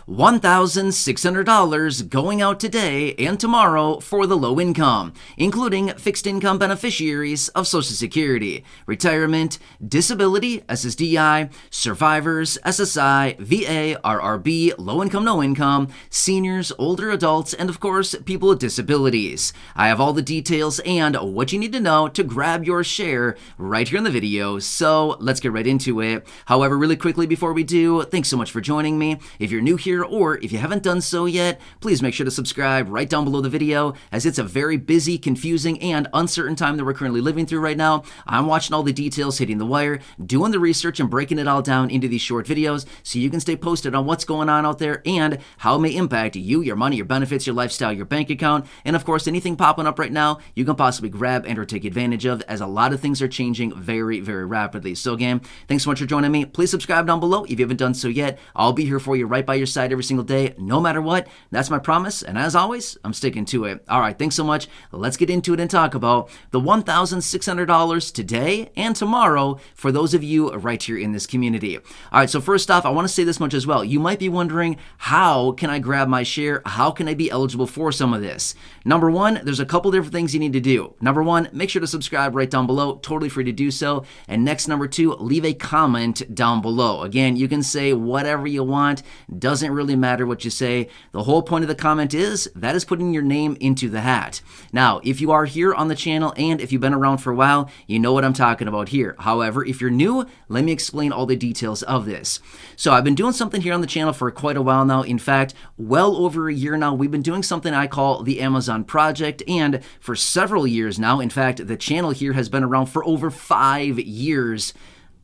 $1,600 going out today and tomorrow for the low income, including fixed income beneficiaries of Social Security, retirement, disability, SSDI, survivors, SSI, VA, RRB, low income, no income, seniors, older adults, and of course, people with disabilities. I have all the details and what you need to know to grab your share right here in the video, so let's get right into it. However, really quickly before we do, thanks so much for joining me. If you're new here or if you haven't done so yet, please make sure to subscribe right down below the video, as it's a very busy, confusing, and uncertain time that we're currently living through right now. I'm watching all the details hitting the wire, doing the research, and breaking it all down into these short videos so you can stay posted on what's going on out there and how it may impact you, your money, your benefits, your lifestyle, your bank account, and of course anything popping up right now you can possibly grab and or take advantage of, as a lot of things are changing very, very rapidly. So again, thanks so much for joining me. Please subscribe down below if you haven't done so yet. I'll be here for you right by your side every single day, no matter what. That's my promise, and as always, I'm sticking to it. All right, thanks so much. Let's get into it and talk about the $1,600 today and tomorrow for those of you right here in this community. All right, so first off, I want to say this much as well. You might be wondering, how can I grab my share? How can I be eligible for some of this? Number one, there's a couple different things you need to do. Number one, make sure to subscribe right down below. Totally free to do so. And next, number two, leave a comment down below. Again, you can say whatever you want. Doesn't really matter what you say. The whole point of the comment is that is putting your name into the hat. Now, if you are here on the channel and if you've been around for a while, you know what I'm talking about here. However, if you're new, let me explain all the details of this. So I've been doing something here on the channel for quite a while now. In fact, well over a year now, we've been doing something I call the Amazon Project, and for several years now. In fact, the channel here has been around for over 5 years.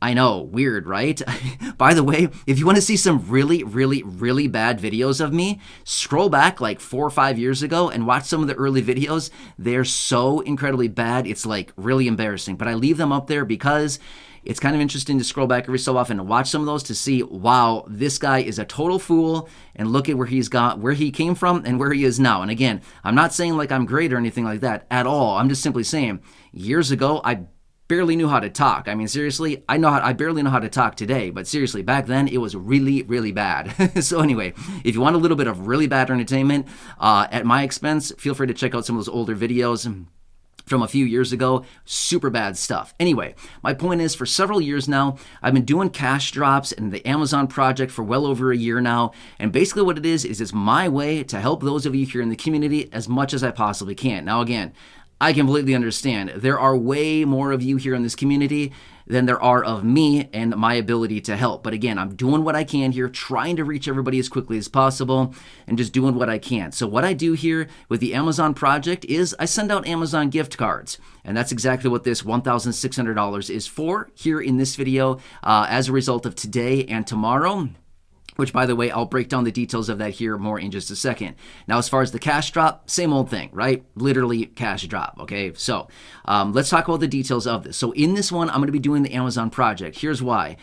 I know, weird, right? By the way, if you want to see some really bad videos of me, scroll back like 4 or 5 years ago and watch some of the early videos. They're so incredibly bad, it's like really embarrassing. But I leave them up there because it's kind of interesting to scroll back every so often and watch some of those to see, wow, this guy is a total fool, and look at where he came from and where he is now. And again, I'm not saying like I'm great or anything like that at all. I'm just simply saying, years ago, I barely knew how to talk. I mean, seriously, I barely know how to talk today, but seriously, back then it was really bad. So anyway, if you want a little bit of really bad entertainment at my expense, feel free to check out some of those older videos from a few years ago. Super bad stuff. Anyway, my point is, for several years now, I've been doing cash drops in the Amazon Project for well over a year now. And basically what it is it's my way to help those of you here in the community as much as I possibly can. Now again, I completely understand. There are way more of you here in this community than there are of me and my ability to help. But again, I'm doing what I can here, trying to reach everybody as quickly as possible and just doing what I can. So what I do here with the Amazon Project is I send out Amazon gift cards. And that's exactly what this $1,600 is for here in this video as a result of today and tomorrow, which, by the way, I'll break down the details of that here more in just a second. Now, as far as the cash drop, same old thing, right? Literally cash drop, okay? So let's talk about the details of this. So in this one, I'm going to be doing the Amazon Project. Here's why.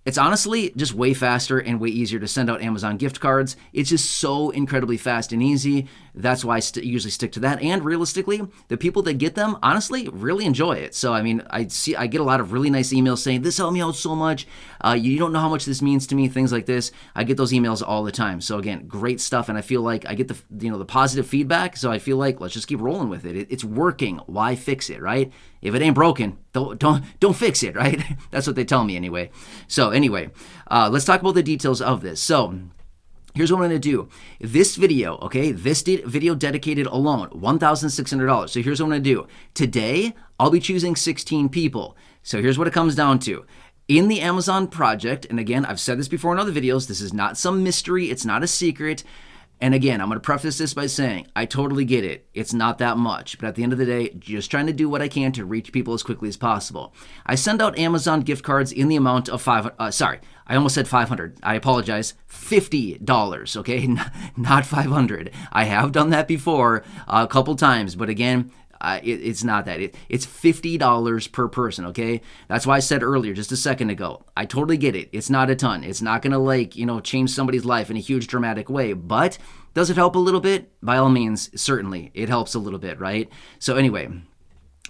It's honestly just way faster and way easier to send out Amazon gift cards. It's just so incredibly fast and easy. That's why I usually stick to that. And realistically, the people that get them, honestly, really enjoy it. So, I mean, I get a lot of really nice emails saying, this helped me out so much. You don't know how much this means to me, things like this. I get those emails all the time. So again, great stuff. And I feel like I get the positive feedback. So I feel like, let's just keep rolling with it. It's working. Why fix it, right? If it ain't broken, don't fix it, right? That's what they tell me anyway. So anyway, let's talk about the details of this. So here's what I'm going to do. This video, okay, this video dedicated alone, $1,600. So here's what I'm going to do. Today, I'll be choosing 16 people. So here's what it comes down to. In the Amazon Project, and again, I've said this before in other videos, this is not some mystery, it's not a secret. And again, I'm going to preface this by saying, I totally get it. It's not that much. But at the end of the day, just trying to do what I can to reach people as quickly as possible. I send out Amazon gift cards in the amount of I almost said 500. I apologize. $50, okay? Not 500. I have done that before a couple times. But again, it's not that. It's $50 per person, okay? That's why I said earlier, just a second ago, I totally get it. It's not a ton. It's not going to, change somebody's life in a huge dramatic way. But does it help a little bit? By all means, certainly. It helps a little bit, right? So anyway,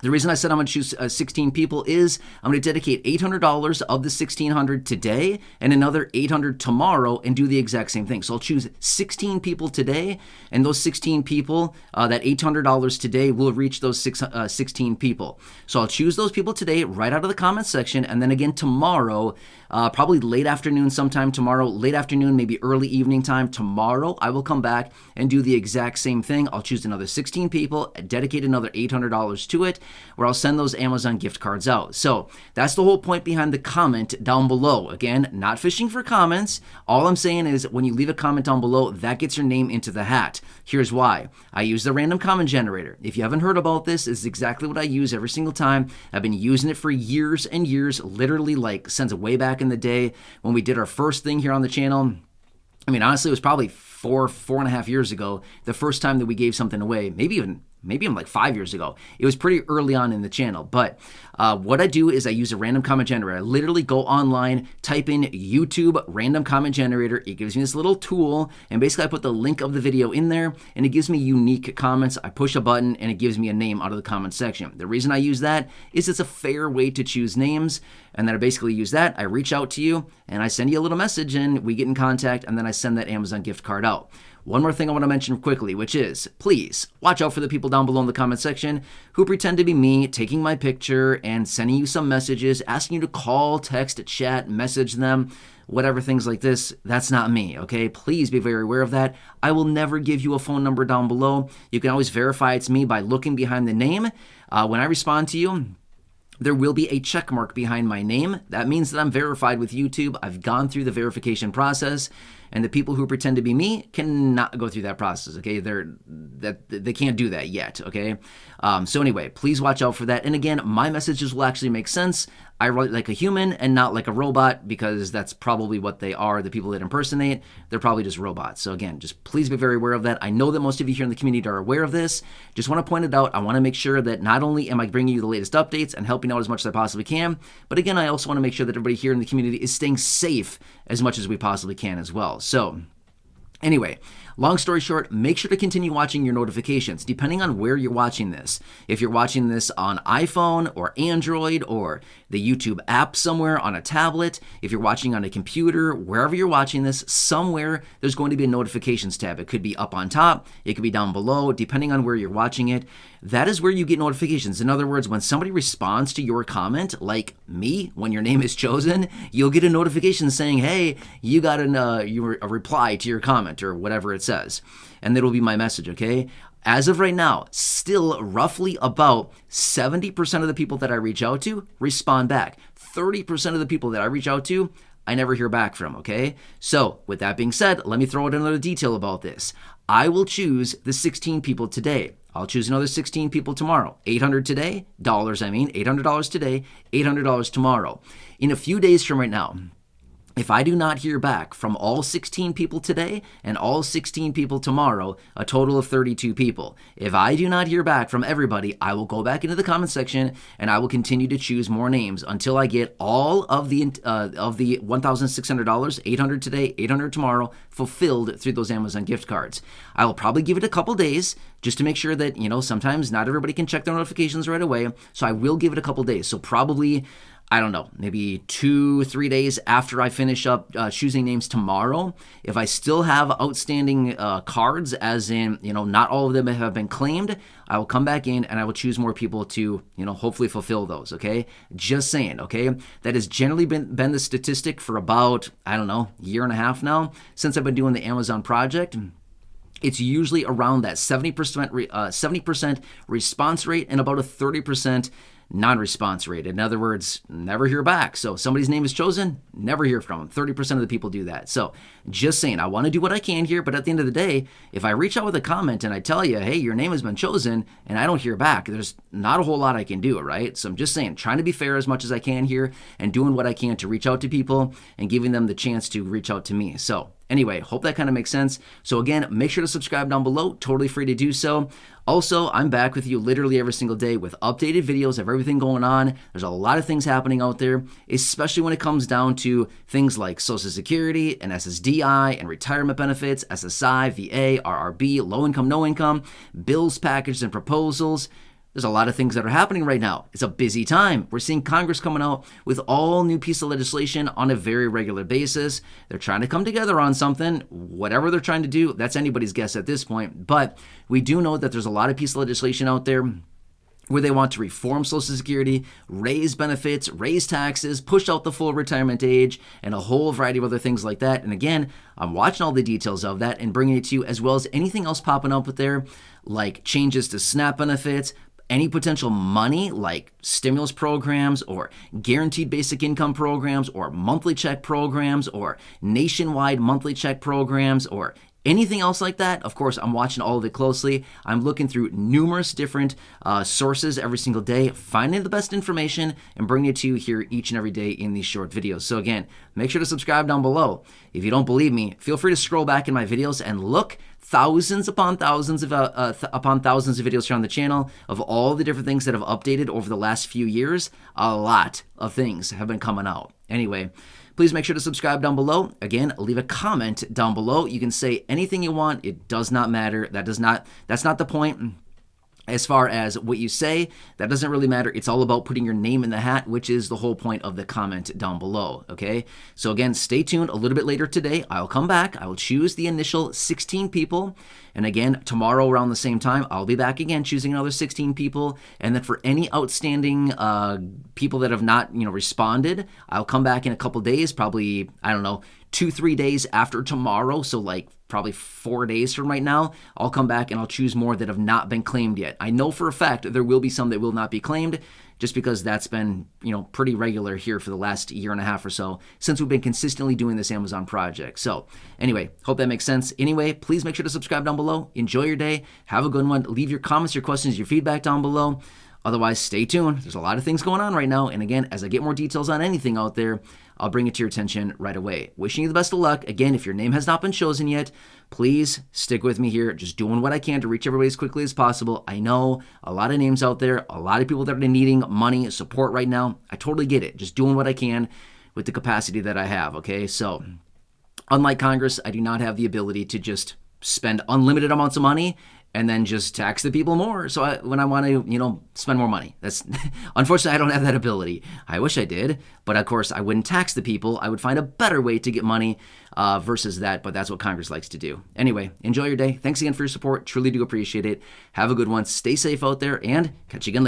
The reason I said I'm going to choose 16 people is I'm going to dedicate $800 of the $1,600 today and another $800 tomorrow and do the exact same thing. So I'll choose 16 people today, and those 16 people, that $800 today will reach those 16 people. So I'll choose those people today right out of the comments section, and then again tomorrow, probably late afternoon sometime tomorrow, late afternoon, maybe early evening time tomorrow, I will come back and do the exact same thing. I'll choose another 16 people, dedicate another $800 to it, where I'll send those Amazon gift cards out. So that's the whole point behind the comment down below. Again, not fishing for comments. All I'm saying is when you leave a comment down below, that gets your name into the hat. Here's why. I use the random comment generator. If you haven't heard about this, it's exactly what I use every single time. I've been using it for years and years, literally like since way back in the day when we did our first thing here on the channel. I mean, honestly, it was probably 4.5 years ago, the first time that we gave something away, maybe even like 5 years ago. It was pretty early on in the channel. But what I do is I use a random comment generator. I literally go online, type in YouTube random comment generator. It gives me this little tool, and basically I put the link of the video in there, and it gives me unique comments. I push a button, and it gives me a name out of the comment section. The reason I use that is it's a fair way to choose names, and then I basically use that. I reach out to you, and I send you a little message, and we get in contact, and then I send that Amazon gift card out. One more thing I want to mention quickly, which is, please watch out for the people down below in the comment section who pretend to be me, taking my picture and sending you some messages, asking you to call, text, chat, message them, whatever, things like this. That's not me, okay? Please be very aware of that. I will never give you a phone number down below. You can always verify it's me by looking behind the name. When I respond to you, there will be a check mark behind my name. That means that I'm verified with YouTube. I've gone through the verification process, and the people who pretend to be me cannot go through that process, okay? They can't do that yet, okay? So anyway, please watch out for that. And again, my messages will actually make sense. I write like a human and not like a robot, because that's probably what they are. The people that impersonate, they're probably just robots. So again, just please be very aware of that. I know that most of you here in the community are aware of this. Just want to point it out. I want to make sure that not only am I bringing you the latest updates and helping out as much as I possibly can, but again, I also want to make sure that everybody here in the community is staying safe as much as we possibly can as well. So anyway, long story short, make sure to continue watching your notifications, depending on where you're watching this. If you're watching this on iPhone or Android or the YouTube app somewhere on a tablet, if you're watching on a computer, wherever you're watching this, somewhere there's going to be a notifications tab. It could be up on top, it could be down below, depending on where you're watching it. That is where you get notifications. In other words, when somebody responds to your comment, like me, when your name is chosen, you'll get a notification saying, hey, you got a reply to your comment or whatever it says. And that'll be my message, okay? As of right now, still roughly about 70% of the people that I reach out to respond back. 30% of the people that I reach out to, I never hear back from, okay? So with that being said, let me throw out another detail about this. I will choose the 16 people today. I'll choose another 16 people tomorrow. $800 today, $800 today, $800 tomorrow. In a few days from right now, if I do not hear back from all 16 people today and all 16 people tomorrow, a total of 32 people, if I do not hear back from everybody, I will go back into the comment section and I will continue to choose more names until I get all of the $1,600, 800 today, 800 tomorrow, fulfilled through those Amazon gift cards. I will probably give it a couple days just to make sure that, sometimes not everybody can check their notifications right away. So I will give it a couple days. So probably, I don't know, maybe 2-3 days after I finish up choosing names tomorrow, if I still have outstanding cards, as in, not all of them have been claimed, I will come back in and I will choose more people to, hopefully fulfill those, okay? Just saying, okay? That has generally been the statistic for about, I don't know, year and a half now, since I've been doing the Amazon project. It's usually around that 70% response rate and about a 30% non-response rate. In other words, never hear back. So somebody's name is chosen, never hear from them. 30% of the people do that. So just saying, I want to do what I can here, but at the end of the day, if I reach out with a comment and I tell you, hey, your name has been chosen, and I don't hear back, there's not a whole lot I can do, right? So I'm just saying, trying to be fair as much as I can here and doing what I can to reach out to people and giving them the chance to reach out to me. So anyway, hope that kind of makes sense. So again, make sure to subscribe down below. Totally free to do so. Also, I'm back with you literally every single day with updated videos of everything going on. There's a lot of things happening out there, especially when it comes down to things like Social Security and SSDI and retirement benefits, SSI, VA, RRB, low income, no income, bills, packages, and proposals. There's a lot of things that are happening right now. It's a busy time. We're seeing Congress coming out with all new piece of legislation on a very regular basis. They're trying to come together on something. Whatever they're trying to do, that's anybody's guess at this point. But we do know that there's a lot of piece of legislation out there where they want to reform Social Security, raise benefits, raise taxes, push out the full retirement age, and a whole variety of other things like that. And again, I'm watching all the details of that and bringing it to you, as well as anything else popping up with there, like changes to SNAP benefits, any potential money like stimulus programs or guaranteed basic income programs or monthly check programs or nationwide monthly check programs or anything else like that. Of course, I'm watching all of it closely. I'm looking through numerous different sources every single day, finding the best information and bringing it to you here each and every day in these short videos. So again, make sure to subscribe down below. If you don't believe me, feel free to scroll back in my videos and look. Thousands upon thousands of videos here on the channel of all the different things that have updated over the last few years. A lot of things have been coming out. Anyway, please make sure to subscribe down below. Again, leave a comment down below. You can say anything you want. It does not matter. That's not the point. As far as what you say, that doesn't really matter. It's all about putting your name in the hat, which is the whole point of the comment down below, okay? So again, stay tuned. A little bit later today, I'll come back. I will choose the initial 16 people. And again, tomorrow around the same time, I'll be back again choosing another 16 people. And then for any outstanding people that have not, responded, I'll come back in a couple days, probably, I don't know, 2-3 days after tomorrow. So like probably 4 days from right now, I'll come back and I'll choose more that have not been claimed yet. I know for a fact there will be some that will not be claimed, just because that's been, pretty regular here for the last year and a half or so since we've been consistently doing this Amazon project. So anyway, hope that makes sense. Anyway, please make sure to subscribe down below. Enjoy your day. Have a good one. Leave your comments, your questions, your feedback down below. Otherwise, stay tuned. There's a lot of things going on right now. And again, as I get more details on anything out there, I'll bring it to your attention right away. Wishing you the best of luck. Again, if your name has not been chosen yet, please stick with me here. Just doing what I can to reach everybody as quickly as possible. I know a lot of names out there, a lot of people that are needing money, support right now. I totally get it. Just doing what I can with the capacity that I have, okay? So, unlike Congress, I do not have the ability to just spend unlimited amounts of money and then just tax the people more. So when I want to, spend more money, that's unfortunately I don't have that ability. I wish I did, but of course I wouldn't tax the people. I would find a better way to get money versus that, but that's what Congress likes to do. Anyway, enjoy your day. Thanks again for your support. Truly do appreciate it. Have a good one. Stay safe out there and catch you again later.